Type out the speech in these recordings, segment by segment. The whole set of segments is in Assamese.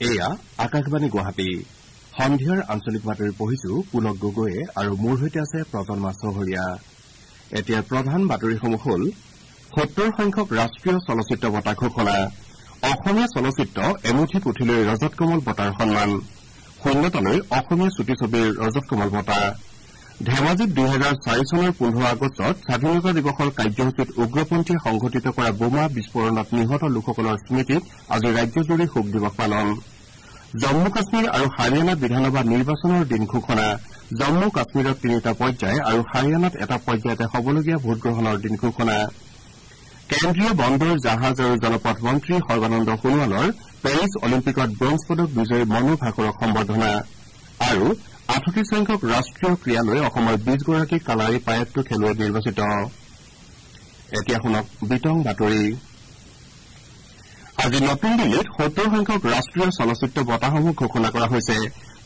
এয়া আকাশবাণী গুৱাহাটী সন্ধিয়াৰ আঞ্চলিক বাতৰি পঢ়িছো পুলক গগৈয়ে আৰু মোৰ সৈতে আছে প্ৰজন্মা চহৰীয়া। এতিয়া প্ৰধান বাতৰিসমূহ হ'ল ৭০ সংখ্যক ৰাষ্ট্ৰীয় চলচ্চিত্ৰ বঁটা ঘোষণা, অসমীয়া চলচ্চিত্ৰ এমুঠি পুথিলৈ ৰজত কমল বঁটাৰ সন্মান, শূন্যতালৈ অসমীয়া চুটি ছবিৰ ৰজত কমল বঁটা, ধেমাজিত ২০০৪ চনৰ ১৫ আগষ্টত স্বাধীনতা দিৱসৰ কাৰ্যসূচীত উগ্ৰপন্থীয়ে সংঘটিত কৰা বোমা বিস্ফোৰণত নিহত লোকসকলৰ স্মৃতিত আজি ৰাজ্যজুৰি শোক দিৱস পালন। জম্মু কাশ্মীৰ আৰু হাৰিয়ানা বিধানসভা নিৰ্বাচনৰ দিন ঘোষণা, জম্মু কাশ্মীৰত ৩টা পৰ্যায় আৰু হাৰিয়ানাত এটা পৰ্যায়তে হ'বলগীয়া ভোটগ্ৰহণৰ দিন ঘোষণা। কেন্দ্ৰীয় বন্দৰ জাহাজ আৰু জলপথ মন্ত্ৰী সৰ্বানন্দ সোণোৱালৰ পেৰিছ অলিম্পিকত ব্ৰঞ্জ পদক বিজয়ী মনু ভাকৰক সম্বৰ্ধনা আৰু ৩৮ সংখ্যক ৰাষ্ট্ৰীয় ক্ৰীড়ালৈ অসমৰ ২০ গৰাকী কালাৰী পায়ত্তু খেলুৱৈ নিৰ্বাচিত। এতিয়া শুনক বিতং বাতৰি। আজি নতুন দিল্লীত ৭০ সংখ্যক ৰাষ্ট্ৰীয় চলচ্চিত্ৰ বঁটাসমূহ ঘোষণা কৰা হৈছে।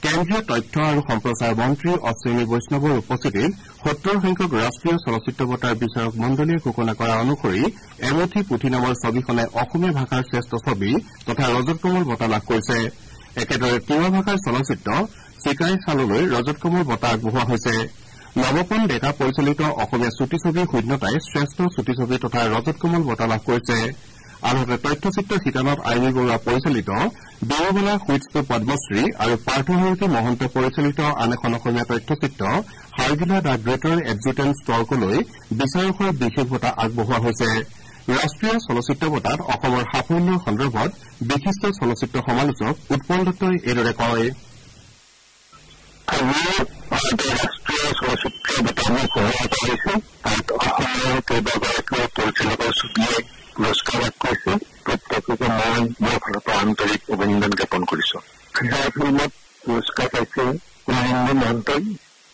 কেন্দ্ৰীয় তথ্য আৰু সম্প্ৰচাৰ মন্ত্ৰী অশ্বিনী বৈষ্ণৱৰ উপস্থিতিত ৭০ সংখ্যক ৰাষ্ট্ৰীয় চলচ্চিত্ৰ বঁটাৰ বিচাৰক মণ্ডলীয়ে ঘোষণা কৰা অনুসৰি এমুঠি পুথি নামৰ ছবিখনে অসমীয়া ভাষাৰ শ্ৰেষ্ঠ ছবি তথা ৰজত কমল বঁটা লাভ কৰিছে। একেদৰে তিৱা ভাষাৰ চলচ্চিত্ৰ চিকাৰী চাললৈ ৰজত কমল বঁটা আগবঢ়োৱা হৈছে। নৱপন ডেকা পৰিচালিত অসমীয়া চুটি ছবি শূন্যতাই শ্ৰেষ্ঠ চুটি ছবি তথা ৰজত কমল বঁটা লাভ কৰিছে। আনহাতে তথ্যচিত্ৰ শিতানত আইনী বৰুৱা পৰিচালিত দেওবালা সুইটছটো পদ্মশ্ৰী আৰু পাৰ্থসাৰথী মহন্ত পৰিচালিত আন এখন অসমীয়া তথ্যচিত্ৰ হাৰ্গিলা দ্য গ্ৰেটাৰ এডজুটেণ্ট ষ্টৰ্কলৈ বিচাৰকৰ বিশেষ বঁটা আগবঢ়োৱা হৈছে। ৰাষ্ট্ৰীয় চলচ্চিত্ৰ বঁটাত অসমৰ সাফল্যৰ সন্দৰ্ভত বিশিষ্ট চলচ্চিত্ৰ সমালোচক উৎপল দত্তই এইদৰে কয়। ৰাষ্ট্ৰীয় চলচ্চিত্ৰ বঁটাসমূহ ঘোষণা কৰিছে। তাত অসমৰ কেইবাগৰাকীও পৰিচালকৰ ছবিয়ে পুৰস্কাৰ লাভ কৰিছে। প্ৰত্যেককে মই মোৰ ফালৰ পৰা আন্তৰিক অভিনন্দন জ্ঞাপন কৰিছো। ফিচাৰ ফিল্মত পুৰস্কাৰ পাইছে কুলহিন্দু মহন্তই।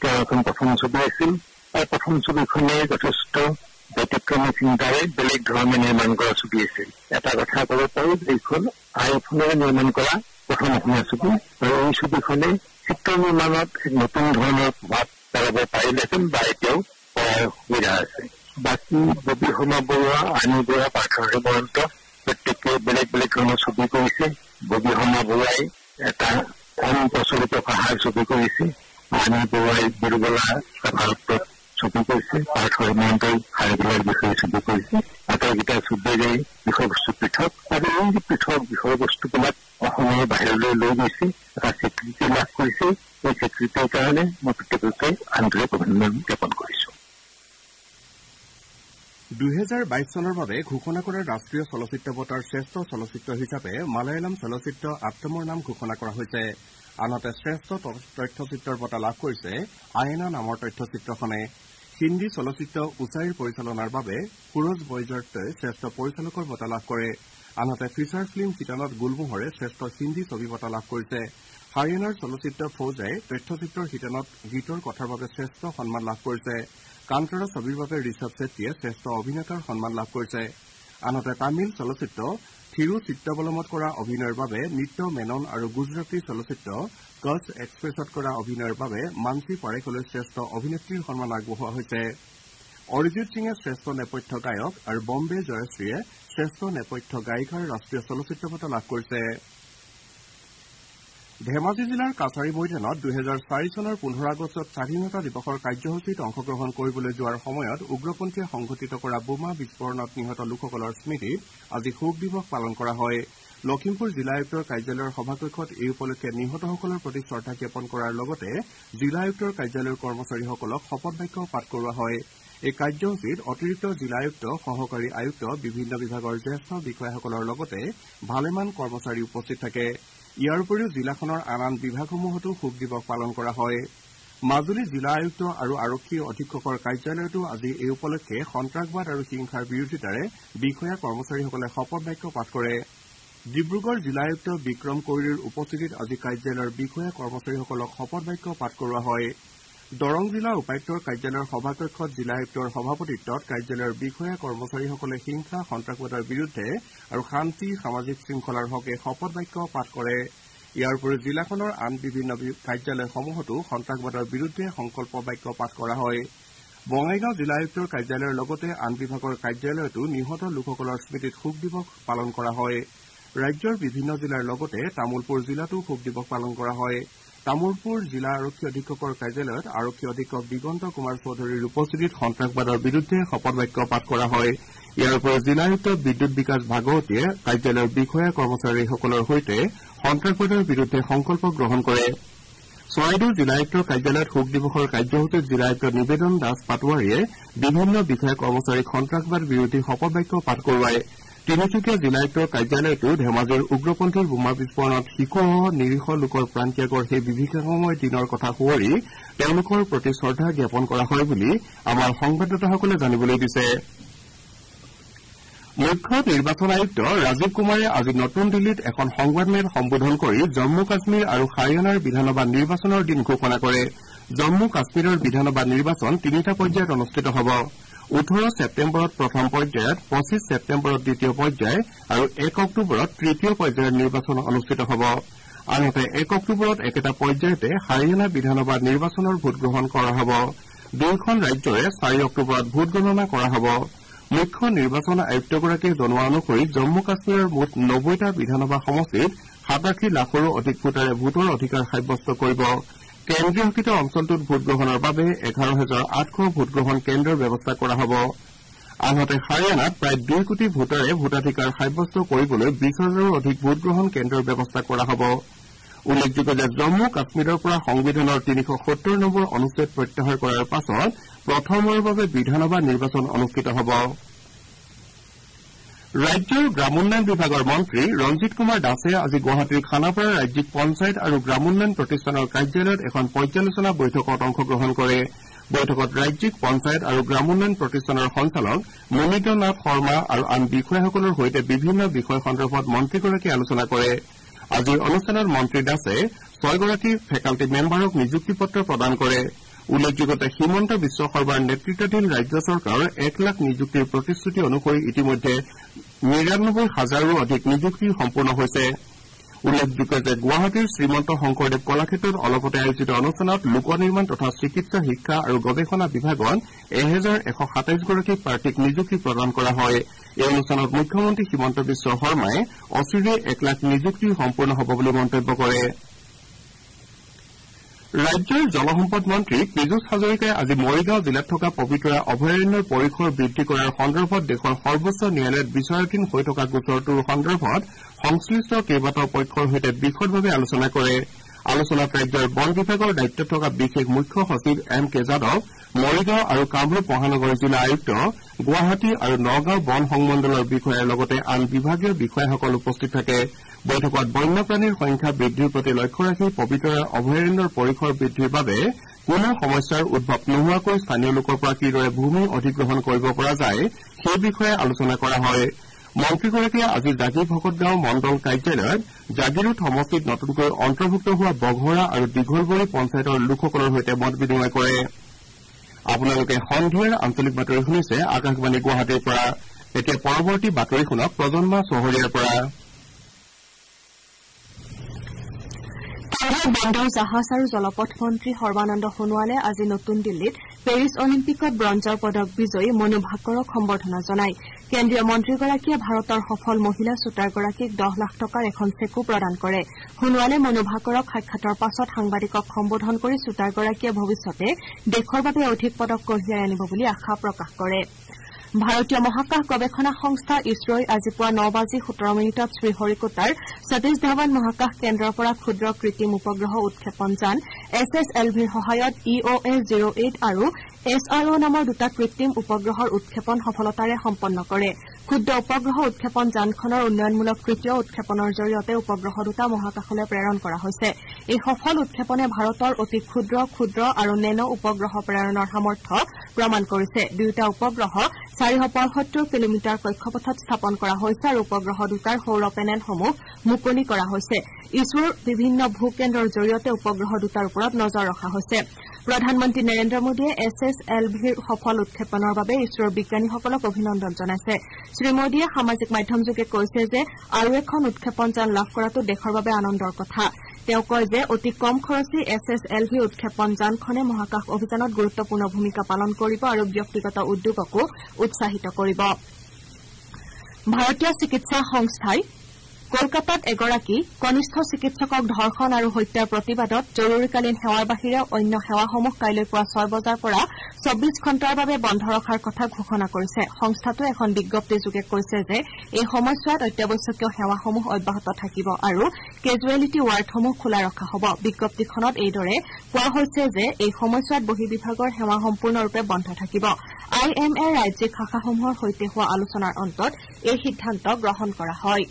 তেওঁ এখন প্ৰথম ছবি আছিল আৰু প্ৰথম ছবিখনে যথেষ্ট ব্যতিক্ৰমী চিন্তাৰে বেলেগ ধৰণে নিৰ্মাণ কৰা ছবি আছিল। এটা কথা ক'ব পাৰো যে এইখন আইফোনেৰে নিৰ্মাণ কৰা প্ৰথম অসমীয়া ছবি আৰু এই ছবিখনে চিত্ৰ নিৰ্মাণত এক নতুন ধৰণৰ প্ৰভাৱ পেলাব পাৰিলেহেঁতেন বা এতিয়াও কৰাৰ সুবিধা আছে। বাকী ববি শৰ্মা বৰুৱা, আইনী বৰুৱা, পাৰ্থসাৰথী মহন্ত প্ৰত্যেকে বেলেগ বেলেগ ধৰণৰ ছবি কৰিছে। ববি শৰ্মা বৰুৱাই এটা কম প্ৰচলিত ভাষাৰ ছবি কৰিছে, আইনী বৰুৱাই বিৰুবলা ভাৰতত ছবি কৰিছে, পাৰ্থসাৰথী মহন্তই হাৰিগিলাৰ বিষয়ে ছবি কৰিছে। আটাইকেইটা ছবিৰে বিষয়বস্তু পৃথক আৰু এই পৃথক বিষয়বস্তুবিলাক অসমৰ বাহিৰলৈ লৈ গৈছে, এটা স্বীকৃতি লাভ কৰিছে। এই স্বীকৃতিৰ কাৰণে মই প্ৰত্যেককে আন্তৰিক অভিনন্দন জ্ঞাপন কৰিছো। ২০২২ চনৰ বাবে ঘোষণা কৰা ৰাষ্ট্ৰীয় চলচ্চিত্ৰ বঁটাৰ শ্ৰেষ্ঠ চলচ্চিত্ৰ হিচাপে মালায়ালাম চলচ্চিত্ৰ আত্মৰ নাম ঘোষণা কৰা হৈছে। আনহাতে শ্ৰেষ্ঠ তথ্যচিত্ৰৰ বঁটা লাভ কৰিছে আয়েনা নামৰ তথ্যচিত্ৰখনে। হিন্দী চলচ্চিত্ৰ উচাইৰ পৰিচালনাৰ বাবে সুৰজ বৈজয়ন্তই শ্ৰেষ্ঠ পৰিচালকৰ বঁটা লাভ কৰে। আনহাতে ফিচাৰ ফিল্ম শিতানত গুলমোহৰে শ্ৰেষ্ঠ হিন্দী ছবি বঁটা লাভ কৰিছে। হাৰিয়ানাৰ চলচ্চিত্ৰ ফৌজাই তথ্যচিত্ৰৰ শিতানত গীতৰ কথাৰ বাবে শ্ৰেষ্ঠ সন্মান লাভ কৰিছে। কান্তৰা ছবিৰ বাবে ঋষভ ছেট্টীয়ে শ্ৰেষ্ঠ অভিনেতাৰ সন্মান লাভ কৰিছে। আনহাতে তামিল চলচ্চিত্ৰ থিৰু চিত্ৰবলমত কৰা অভিনয়ৰ বাবে নিত্য মেনন আৰু গুজৰাটী চলচ্চিত্ৰ কচ্ছ এক্সপ্ৰেছত কৰা অভিনয়ৰ বাবে মানসী পাৰেখলৈ শ্ৰেষ্ঠ অভিনেত্ৰীৰ সন্মান আগবঢ়োৱা হৈছে। অৰিজিৎ সিঙে শ্ৰেষ্ঠ নেপথ্য গায়ক আৰু বম্বে জয়শ্ৰীয়ে শ্ৰেষ্ঠ নেপথ্য গায়িকাৰ ৰাষ্ট্ৰীয় চলচ্চিত্ৰ বঁটা লাভ কৰিছে। ধেমাজি জিলাৰ কাছাৰী মৈদানত ২০০৪ চনৰ ১৫ আগষ্টত স্বাধীনতা দিৱসৰ কাৰ্যসূচীত অংশগ্ৰহণ কৰিবলৈ যোৱাৰ সময়ত উগ্ৰপন্থীয়ে সংঘটিত কৰা বোমা বিস্ফোৰণত নিহত লোকসকলৰ স্মৃতিত আজি শোক দিৱস পালন কৰা হয়। লখিমপুৰ জিলা আয়ুক্তৰ কাৰ্যালয়ৰ সভাকক্ষত এই উপলক্ষে নিহতসকলৰ প্ৰতি শ্ৰদ্ধা জ্ঞাপন কৰাৰ লগতে জিলা আয়ুক্তৰ কাৰ্যালয়ৰ কৰ্মচাৰীসকলক শপত বাক্য পাঠ কৰোৱা হয়। এই কাৰ্যসূচীত অতিৰিক্ত জিলা আয়ুক্ত, সহকাৰী আয়ুক্ত, বিভিন্ন বিভাগৰ জ্যেষ্ঠ বিষয়াসকলৰ লগতে ভালেমান কৰ্মচাৰী উপস্থিত থাকে। ইয়াৰ উপৰিও জিলাখনৰ আন বিভাগসমূহতো শোক দিৱস পালন কৰা হয়। মাজুলী জিলা আয়ুক্ত আৰু আৰক্ষী অধীক্ষকৰ কাৰ্যালয়তো আজি এই উপলক্ষে সন্ত্ৰাসবাদ আৰু হিংসাৰ বিৰোধিতাৰে বিষয়া কৰ্মচাৰীসকলে শপত বাক্য পাঠ কৰে। ডিব্ৰুগড় জিলা আয়ুক্ত বিক্ৰম কৈৰীৰ উপস্থিতিত আজি কাৰ্যালয়ৰ বিষয়া কৰ্মচাৰীসকলক শপত বাক্য পাঠ কৰোৱা হয়। দৰং জিলা উপায়ুক্তৰ কাৰ্যালয়ৰ সভাকক্ষত জিলা আয়ুক্তৰ সভাপতিত্বত কাৰ্যালয়ৰ বিষয়া কৰ্মচাৰীসকলে হিংসা সন্ত্ৰাসবাদৰ বিৰুদ্ধে আৰু শান্তি সামাজিক শৃংখলাৰ হকে শপত বাক্য পাঠ কৰে। ইয়াৰ উপৰিও জিলাখনৰ আন বিভিন্ন কাৰ্যালয়সমূহতো সন্ত্ৰাসবাদৰ বিৰুদ্ধে সংকল্প বাক্য পাঠ কৰা হয়। বঙাইগাঁও জিলা আয়ুক্তৰ কাৰ্যালয়ৰ লগতে আন বিভাগৰ কাৰ্যালয়তো নিহত লোকসকলৰ স্মৃতিত শোক দিৱস পালন কৰা হয়। ৰাজ্যৰ বিভিন্ন জিলাৰ লগতে তামুলপুৰ জিলাতো শোক দিৱস পালন কৰা হয় তামুলপুৰ জিলা আৰক্ষী অধীক্ষকৰ কাৰ্যালয়ত আৰক্ষী অধীক্ষক দিগন্ত কুমাৰ চৌধুৰীৰ উপস্থিতিত সন্ত্ৰাসবাদৰ বিৰুদ্ধে শপত বাক্য পাঠ কৰা হয় ইয়াৰ উপৰি জিলা আয়ুক্ত বিদ্যুৎ বিকাশ ভাগৱতীয়ে কাৰ্যালয়ৰ বিষয়া কৰ্মচাৰীসকলৰ সৈতে সন্ত্ৰাসবাদৰ বিৰুদ্ধে সংকল্প গ্ৰহণ কৰে চৰাইদেউ জিলা আয়ুক্তৰ কাৰ্যালয়ত শোক দিৱসৰ কাৰ্যসূচীত জিলা আয়ুক্ত নিবেদন দাস পাটোৱাৰীয়ে বিভিন্ন বিষয়া কৰ্মচাৰীক সন্ত্ৰাসবাদ বিৰোধী শপত বাক্য পাঠ কৰোৱায় তিনিচুকীয়া জিলা আয়ুক্তৰ কাৰ্যালয়তো ধেমাজিৰ উগ্ৰপন্থীৰ বোমা বিস্ফোৰণত শিশুসহ নিৰীহ লোকৰ প্ৰাণত্যাগৰ সেই বিভীষিকাময় দিনৰ কথা সোঁৱৰি তেওঁলোকৰ প্ৰতি শ্ৰদ্ধা জ্ঞাপন কৰা হয় বুলি আমাৰ সংবাদদাতাসকলে জানিবলৈ দিছে মুখ্য নিৰ্বাচন আয়ুক্ত ৰাজীৱ কুমাৰে আজি নতুন দিল্লীত এখন সংবাদমেল সম্বোধন কৰি জম্মু কাশ্মীৰ আৰু হাৰিয়ানাৰ বিধানসভা নিৰ্বাচনৰ দিন ঘোষণা কৰে জম্মু কাশ্মীৰৰ বিধানসভা নিৰ্বাচন তিনিটা পৰ্যায়ত অনুষ্ঠিত হ'ব 18 ছেপ্টেম্বৰত প্ৰথম পৰ্যায়ত 25 ছেপ্টেম্বৰত দ্বিতীয় পৰ্যায় আৰু 1 অক্টোবৰত তৃতীয় পৰ্যায়ৰ নিৰ্বাচন অনুষ্ঠিত হ'ব আনহাতে 1 অক্টোবৰত একেটা পৰ্যায়তে হাৰিয়ানা বিধানসভা নিৰ্বাচনৰ ভোটগ্ৰহণ কৰা হ'ব দুয়োখন ৰাজ্যৰে 4 অক্টোবৰত ভোট গণনা কৰা হ'ব মুখ্য নিৰ্বাচন আয়ুক্তগৰাকীয়ে জনোৱা অনুসৰি জম্মু কাশ্মীৰৰ মুঠ 90টা বিধানসভা সমষ্টিত 87 লাখৰো অধিক ভোটাৰে ভোটৰ অধিকাৰ সাব্যস্ত কৰিব কেন্দ্ৰীয় শাসিত অঞ্চলটোত ভোটগ্ৰহণৰ বাবে 11,800 ভোটগ্ৰহণ কেন্দ্ৰৰ ব্যৱস্থা কৰা হ'ব আনহাতে হাৰিয়ানাত প্ৰায় 2 কোটি ভোটাৰে ভোটাধিকাৰ সাব্যস্ত কৰিবলৈ 20,000ৰো অধিক ভোটগ্ৰহণ কেন্দ্ৰৰ ব্যৱস্থা কৰা হ'ব উল্লেখযোগ্য যে জম্মু কাশ্মীৰৰ পৰা সংবিধানৰ 370 নম্বৰ অনুচ্ছেদ প্ৰত্যাহাৰ কৰাৰ পাছত প্ৰথমবাৰৰ বাবে বিধানসভা নিৰ্বাচন অনুষ্ঠিত হ'ব ৰাজ্যৰ গ্ৰামোন্নয়ন বিভাগৰ মন্ত্ৰী ৰঞ্জিত কুমাৰ দাসে আজি গুৱাহাটীৰ খানাপাৰা ৰাজ্যিক পঞ্চায়ত আৰু গ্ৰামোন্নয়ন প্ৰতিষ্ঠানৰ কাৰ্যালয়ত এখন পৰ্যালোচনা বৈঠকত অংশগ্ৰহণ কৰে বৈঠকত ৰাজ্যিক পঞ্চায়ত আৰু গ্ৰামোন্নয়ন প্ৰতিষ্ঠানৰ সঞ্চালক মনিন্দ্ৰ নাথ শৰ্মা আৰু আন বিষয়াসকলৰ সৈতে বিভিন্ন বিষয় সন্দৰ্ভত মন্ত্ৰীগৰাকীয়ে আলোচনা কৰে আজিৰ অনুষ্ঠানত মন্ত্ৰী দাসে 6 গৰাকী ফেকাল্টি মেম্বাৰক নিযুক্তি পত্ৰ প্ৰদান কৰে উল্লেখযোগ্য যে হিমন্ত বিশ্ব শৰ্মাৰ নেতৃত্বাধীন ৰাজ্য চৰকাৰৰ 1 লাখ নিযুক্তিৰ প্ৰতিশ্ৰুতি অনুসৰি ইতিমধ্যে 99,000ৰো অধিক নিযুক্তি সম্পূৰ্ণ হৈছে উল্লেখযোগ্য যে গুৱাহাটীৰ শ্ৰীমন্ত শংকৰদেৱ কলাক্ষেত্ৰত অলপতে আয়োজিত অনুষ্ঠানত লোক নিৰ্মাণ তথা চিকিৎসা শিক্ষা আৰু গৱেষণা বিভাগত 1,127 গৰাকী প্ৰাৰ্থীক নিযুক্তি প্ৰদান কৰা হয় এই অনুষ্ঠানত মুখ্যমন্ত্ৰী হিমন্ত বিশ্ব শৰ্মাই অচিৰে 1 লাখ নিযুক্তি সম্পূৰ্ণ হ'ব বুলি মন্তব্য কৰে ৰাজ্যৰ জলসম্পদ মন্ত্ৰী পীযুষ হাজৰিকাই আজি মৰিগাঁও জিলাত থকা পবিতৰা অভয়াৰণ্যৰ পৰিসৰ বৃদ্ধি কৰাৰ সন্দৰ্ভত দেশৰ সৰ্বোচ্চ ন্যায়ালয়ত বিচাৰাধীন হৈ থকা গোচৰটোৰ সন্দৰ্ভত সংশ্লিষ্ট কেইবাটাও পক্ষৰ সৈতে বিশদভাৱে আলোচনা কৰে আলোচনাত ৰাজ্যৰ বন বিভাগৰ দায়িত্বত থকা বিশেষ মুখ্য সচিব এম কে যাদৱ মৰিগাঁও আৰু কামৰূপ মহানগৰ জিলা আয়ুক্ত গুৱাহাটী আৰু নগাঁও বন সংমণ্ডলৰ বিষয়াৰ লগতে আন বিভাগীয় বিষয়াসকল উপস্থিত থাকে বৈঠকত বন্যপ্ৰাণীৰ সংখ্যা বৃদ্ধিৰ প্ৰতি লক্ষ্য ৰাখি পবিতৰা অভয়াৰণ্যৰ পৰিসৰ বৃদ্ধিৰ বাবে কোনো সমস্যাৰ উদ্ভৱ নোহোৱাকৈ স্থানীয় লোকৰ পৰা কিদৰে ভূমি অধিগ্ৰহণ কৰিব পৰা যায় সেই বিষয়ে আলোচনা কৰা হয় মন্ত্ৰীগৰাকীয়ে আজি জাগি ভকতগাঁও মণ্ডল কাৰ্যালয়ত জাগিৰোড সমষ্টিত নতুনকৈ অন্তৰ্ভুক্ত হোৱা বঘৰা আৰু দীঘলবৰী পঞ্চায়তৰ লোকসকলৰ সৈতে মত বিনিময় কৰে আপোনালোকে সন্ধিয়াৰ আঞ্চলিক বাতৰি শুনিছে আকাশবাণী গুৱাহাটীৰ পৰা এতিয়া পৰৱৰ্তী বাতৰি শুনক প্ৰজন্মা চহৰীয়াৰ পৰা বন্দৰ জাহাজ আৰু জলপথ মন্ত্ৰী সৰ্বানন্দ সোণোৱালে আজি নতুন দিল্লীত পেৰিছ অলিম্পিকত ব্ৰঞ্জৰ পদক বিজয়ী মনু ভাকৰক সম্বৰ্ধনা জনায় কেন্দ্ৰীয় মন্ত্ৰীগৰাকীয়ে ভাৰতৰ সফল মহিলা শ্বুটাৰগৰাকীক 10 লাখ টকাৰ এখন চেকো প্ৰদান কৰে সোণোৱালে মনু ভাকৰক সাক্ষাতৰ পাছত সাংবাদিকক সম্বোধন কৰি শ্বুটাৰগৰাকীয়ে ভৱিষ্যতে দেশৰ বাবে অধিক পদক কঢ়িয়াই আনিব বুলি আশা প্ৰকাশ কৰে ভাৰতীয় মহাকাশ গৱেষণা সংস্থা ইছৰোই আজি পুৱা 9:17 শ্ৰীহৰিকোটাৰ সতীশ ধাৱান মহাকাশ কেন্দ্ৰৰ পৰা ক্ষুদ্ৰ কৃত্ৰিম উপগ্ৰহ উৎক্ষেপন যান SSLVৰ সহায়ত EOS-08 আৰু SRO নামৰ দুটা কৃত্ৰিম উপগ্ৰহৰ উৎক্ষেপন সফলতাৰে সম্পন্ন কৰে ক্ষুদ্ৰ উপগ্ৰহ উৎক্ষেপন যানখনৰ উন্নয়নমূলক তৃতীয় উৎক্ষেপনৰ জৰিয়তে উপগ্ৰহ দুটা মহাকাশলৈ প্ৰেৰণ কৰা হৈছে এই সফল উৎক্ষেপনে ভাৰতৰ অতি ক্ষুদ্ৰ আৰু নেনো উপগ্ৰহ প্ৰেৰণৰ সামৰ্থ্য প্ৰমাণ কৰিছে দুয়োটা উপগ্ৰহ 475 কিলোমিটাৰ কক্ষপথত স্থাপন কৰা হৈছে আৰু উপগ্ৰহ দুটাৰ সৌৰ পেনেলসমূহ মুকলি কৰা হৈছে ইছৰোৰ বিভিন্ন ভূকেন্দ্ৰৰ জৰিয়তে উপগ্ৰহ দুটাৰ ওপৰত নজৰ ৰখা হৈছে প্ৰধানমন্ত্ৰী নৰেন্দ্ৰ মোদীয়ে SSLVৰ সফল উৎক্ষেপনৰ বাবে ইছৰোৰ বিজ্ঞানীসকলক অভিনন্দন জনাইছে শ্ৰীমোদীয়ে সামাজিক মাধ্যমযোগে কৈছে যে আৰু এখন উৎক্ষেপন যান লাভ কৰাটো দেশৰ বাবে আনন্দৰ কথা তেওঁ কয় যে অতি কম খৰচী SSLV উৎক্ষেপন যানখনে মহাকাশ অভিযানত গুৰুত্বপূৰ্ণ ভূমিকা পালন কৰিব আৰু ব্যক্তিগত উদ্যোগকো উৎসাহিত কৰিব ভাৰতীয় চিকিৎসা সংস্থাই কলকাতাত এগৰাকী কনিষ্ঠ চিকিৎসকক ধৰ্ষণ আৰু হত্যাৰ প্ৰতিবাদত জৰুৰীকালীন সেৱাৰ বাহিৰে অন্য সেৱাসমূহ কাইলৈ পুৱা 6 বজাৰ পৰা 24 ঘণ্টাৰ বাবে বন্ধ ৰখাৰ কথা ঘোষণা কৰিছে সংস্থাটোৱে এখন বিজ্ঞপ্তিযোগে কৈছে যে এই সময়ছোৱাত অত্যাৱশ্যকীয় সেৱাসমূহ অব্যাহত থাকিব আৰু কেজুৱেলিটি ৱাৰ্ডসমূহ খোলা ৰখা হ'ব বিজ্ঞপ্তিখনত এইদৰে কোৱা হৈছে যে এই সময়ছোৱাত বহিৰ্বিভাগৰ সেৱা সম্পূৰ্ণৰূপে বন্ধ থাকিব IMA ৰাজ্যিক শাখাসমূহৰ সৈতে হোৱা আলোচনাৰ অন্তত এই সিদ্ধান্ত গ্ৰহণ কৰা হয়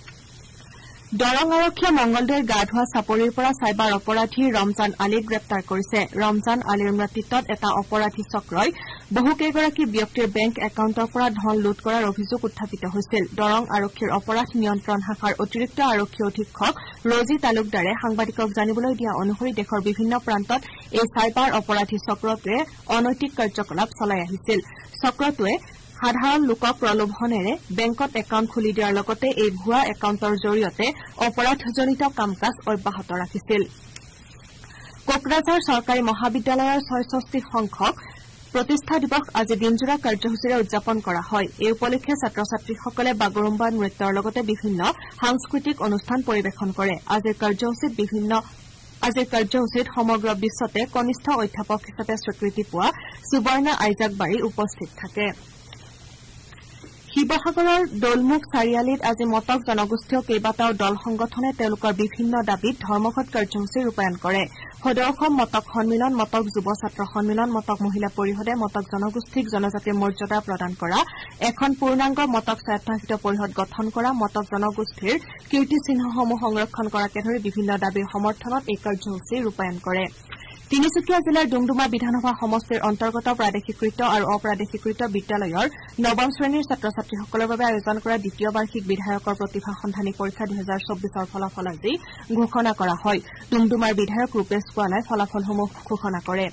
দৰং আৰক্ষীয়ে মংগলদৈৰ গা ধোৱা চাপৰিৰ পৰা চাইবাৰ অপৰাধী ৰমজান আলীক গ্ৰেপ্তাৰ কৰিছে ৰমজান আলীৰ নেতৃত্বত এটা অপৰাধী চক্ৰই বহুকেইগৰাকী ব্যক্তিৰ বেংক একাউণ্টৰ পৰা ধন লুট কৰাৰ অভিযোগ উত্থাপিত হৈছিল দৰং আৰক্ষীৰ অপৰাধ নিয়ন্ত্ৰণ শাখাৰ অতিৰিক্ত আৰক্ষী অধীক্ষক ৰজি তালুকদাৰে সাংবাদিকক জানিবলৈ দিয়া অনুসৰি দেশৰ বিভিন্ন প্ৰান্তত এই চাইবাৰ অপৰাধী চক্ৰটোৱে অনৈতিক কাৰ্যকলাপ চলাই আহিছিল চক্ৰটোৱে সাধাৰণ লোকক প্ৰলোভনেৰে বেংকত একাউণ্ট খুলি দিয়াৰ লগতে এই ভুৱা একাউণ্টৰ জৰিয়তে অপৰাধজনিত কাম কাজ অব্যাহত ৰাখিছিল কোকৰাঝাৰ চৰকাৰী মহাবিদ্যালয়ৰ ৬৬ সংখ্যক প্ৰতিষ্ঠা দিৱস আজি দিনজোৰা কাৰ্যসূচীৰে উদযাপন কৰা হয় এই উপলক্ষে ছাত্ৰ ছাত্ৰীসকলে বাগৰুম্বা নৃত্যৰ লগতে বিভিন্ন সাংস্কৃতিক অনুষ্ঠান পৰিৱেশন কৰে আজিৰ কাৰ্যসূচীত সমগ্ৰ বিশ্বতে কনিষ্ঠ অধ্যাপক হিচাপে স্বীকৃতি পোৱা সুবৰ্ণা আইজাকবাৰী উপস্থিত থাকে শিৱসাগৰৰ দলমুখ চাৰিআলিত আজি মটক জনগোষ্ঠীয় কেইবাটাও দল সংগঠনে তেওঁলোকৰ বিভিন্ন দাবীত ধৰ্মঘট কাৰ্যসূচী ৰূপায়ণ কৰে সদৌ অসম মটক সন্মিলন মটক যুৱ ছাত্ৰ সন্মিলন মটক মহিলা পৰিষদে মটক জনগোষ্ঠীক জনজাতিৰ মৰ্যাদা প্ৰদান কৰা এখন পূৰ্ণাংগ মটক স্বায়ত্তশাসিত পৰিষদ গঠন কৰা মটক জনগোষ্ঠীৰ কীৰ্তিচিহ্নসমূহ সংৰক্ষণ কৰাকে ধৰি বিভিন্ন দাবীৰ সমৰ্থনত এই কাৰ্যসূচী ৰূপায়ণ কৰে তিনিচুকীয়া জিলাৰ ডুমডুমা বিধানসভা সমষ্টিৰ অন্তৰ্গত প্ৰাদেশিকৃত আৰু অপ্ৰাদেশিকৃত বিদ্যালয়ৰ নৱম শ্ৰেণীৰ ছাত্ৰ ছাত্ৰীসকলৰ বাবে আয়োজন কৰা দ্বিতীয় বাৰ্ষিক বিধায়কৰ প্ৰতিভা সন্ধানী পৰীক্ষা 2024ৰ ফলাফল আজি ঘোষণা কৰা হয় ডুমডুমাৰ বিধায়ক ৰূপেশ কোৱালাই ফলাফলসমূহ ঘোষণা কৰে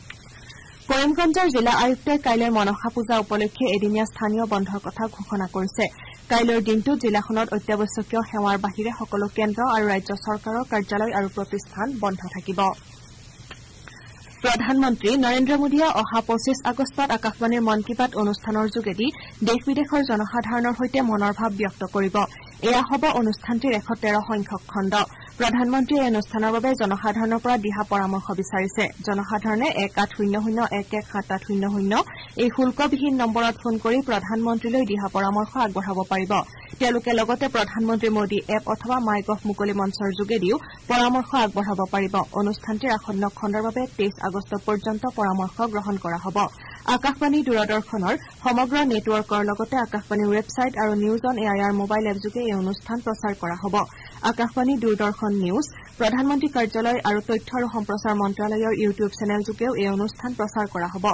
কৰিমগঞ্জৰ জিলা আয়ুক্তই কাইলৈৰ মনসা পূজা উপলক্ষে এদিনীয়া স্থানীয় বন্ধৰ কথা ঘোষণা কৰিছে কাইলৈৰ দিনটোত জিলাখনত অত্যাৱশ্যকীয় সেৱাৰ বাহিৰে সকলো কেন্দ্ৰ আৰু ৰাজ্য চৰকাৰৰ কাৰ্যালয় আৰু প্ৰতিষ্ঠান বন্ধ থাকিব প্ৰধানমন্ত্ৰী নৰেন্দ্ৰ মোদীয়ে অহা 25 আগষ্টত আকাশবাণীৰ মন কী বাত অনুষ্ঠানৰ যোগেদি দেশ বিদেশৰ জনসাধাৰণৰ সৈতে মনৰ ভাৱ ব্যক্ত কৰিব এয়া হ'ব অনুষ্ঠানটিৰ 113 সংখ্যক খণ্ড প্ৰধানমন্ত্ৰীয়ে এই অনুষ্ঠানৰ বাবে জনসাধাৰণৰ পৰা দিহা পৰামৰ্শ বিচাৰিছে জনসাধাৰণে 1800117800 এই শুল্কবিহীন নম্বৰত ফোন কৰি প্ৰধানমন্ত্ৰীলৈ দিহা পৰামৰ্শ আগবঢ়াব পাৰিব তেওঁলোকে লগতে প্ৰধানমন্ত্ৰী মোদী এপ অথবা মাইগভ মুকলি মঞ্চৰ যোগেদিও পৰামৰ্শ আগবঢ়াব পাৰিব অনুষ্ঠানটিৰ আসন্ন খণ্ডৰ বাবে 23 আগষ্ট পৰ্যন্ত পৰামৰ্শ গ্ৰহণ কৰা হ'ব আকাশবাণী দূৰদৰ্শনৰ সমগ্ৰ নেটৱৰ্কৰ লগতে আকাশবাণীৰ ৱেবছাইট আৰু নিউজ অন এআইআৰ মোবাইল এপযোগে এই অনুষ্ঠান প্ৰচাৰ কৰা হ'ব আকাশবাণী দূৰদৰ্শন নিউজ প্ৰধানমন্ত্ৰী কাৰ্যালয় আৰু তথ্য আৰু সম্প্ৰচাৰ মন্ত্ৰালয়ৰ ইউটিউব চেনেলযোগেও এই অনুষ্ঠান প্ৰচাৰ কৰা হ'ব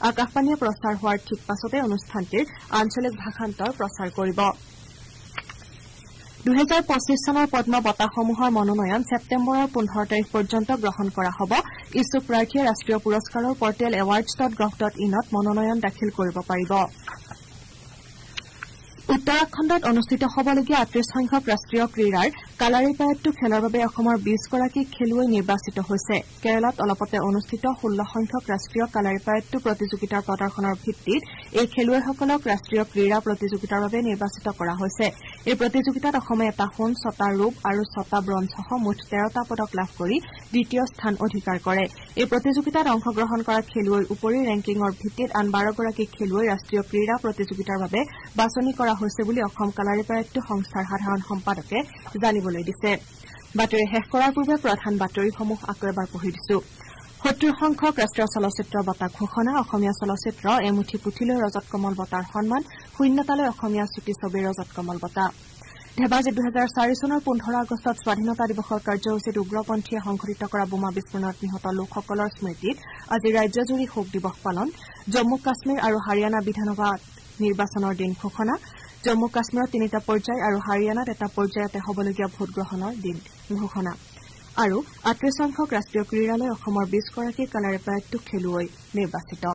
আকাশবাণীয়ে প্ৰচাৰ হোৱাৰ ঠিক পাছতে অনুষ্ঠানটিৰ আঞ্চলিক ভাষান্তৰ প্ৰচাৰ কৰিব 2025 চনৰ পদ্ম বঁটাসমূহৰ মনোনয়ন ছেপ্টেম্বৰৰ 15 তাৰিখ পৰ্যন্ত গ্ৰহণ কৰা হ'ব ইচ্ছুক প্ৰাৰ্থীয়ে ৰাষ্ট্ৰীয় পুৰস্কাৰৰ পৰ্টেল awards.gov.in ত মনোনয়ন দাখিল কৰিব পাৰিব উত্তৰাখণ্ডত অনুষ্ঠিত হ'বলগীয়া 38 সংখ্যক ৰাষ্ট্ৰীয় ক্ৰীড়াৰ কালাৰীপায়ট্টু খেলৰ বাবে অসমৰ 20 গৰাকী খেলুৱৈ নিৰ্বাচিত হৈছে কেৰালাত অলপতে অনুষ্ঠিত 16 সংখ্যক ৰাষ্ট্ৰীয় কালাৰীপায়ট্টু প্ৰতিযোগিতাৰ প্ৰদৰ্শনৰ ভিত্তিত এই খেলুৱৈসকলক ৰাষ্ট্ৰীয় ক্ৰীড়া প্ৰতিযোগিতাৰ বাবে নিৰ্বাচিত কৰা হৈছে এই প্ৰতিযোগিতাত অসমে 1টা সোণ 6টা ৰূপ আৰু 6টা ব্ৰঞ্জসহ মুঠ 13টা পদক লাভ কৰি দ্বিতীয় স্থান অধিকাৰ কৰে এই প্ৰতিযোগিতাত অংশগ্ৰহণ কৰা খেলুৱৈৰ উপৰি ৰেংকিঙৰ ভিত্তিত আন 12 গৰাকী খেলুৱৈ ৰাষ্ট্ৰীয় ক্ৰীড়া প্ৰতিযোগিতাৰ বাবে বাছনি কৰা হৈছে বুলি অসম কালাৰীপায়ট্টু সংস্থাৰ সাধাৰণ সম্পাদকে জানিবলৈ দিছে বাতৰি শেষ কৰাৰ পূৰ্বে প্ৰধান বাতৰিসমূহ আকৌ এবাৰ পঢ়ি দিছো 70 সংখ্যক ৰাষ্ট্ৰীয় চলচ্চিত্ৰ বঁটা ঘোষণা অসমীয়া চলচ্চিত্ৰ এমুঠি পুথিলৈ ৰজত কমল বঁটাৰ সন্মান শূন্যতালৈ অসমীয়া চুটি ছবিৰ ৰজত কমল বঁটা ধেমাজি 2004 চনৰ 15 আগষ্টত স্বাধীনতা দিৱসৰ কাৰ্যসূচীত উগ্ৰপন্থীয়ে সংঘটিত কৰা বোমা বিস্ফোৰণত নিহত লোকসকলৰ স্মৃতিত আজি ৰাজ্যজুৰি শোক দিৱস পালন জম্মু কাশ্মীৰ আৰু হাৰিয়ানা বিধানসভা নিৰ্বাচনৰ দিন ঘোষণা জম্মু কাশ্মীৰত 3টা পৰ্যায় আৰু হাৰিয়ানাত এটা পৰ্যায়তে হ'বলগীয়া ভোটগ্ৰহণৰ দিন ঘোষণা আৰু 38 সংখ্যক ৰাষ্ট্ৰীয় ক্ৰীড়ালৈ অসমৰ 20 গৰাকী কালাৰীপায়ট্টু খেলুৱৈ নিৰ্বাচিত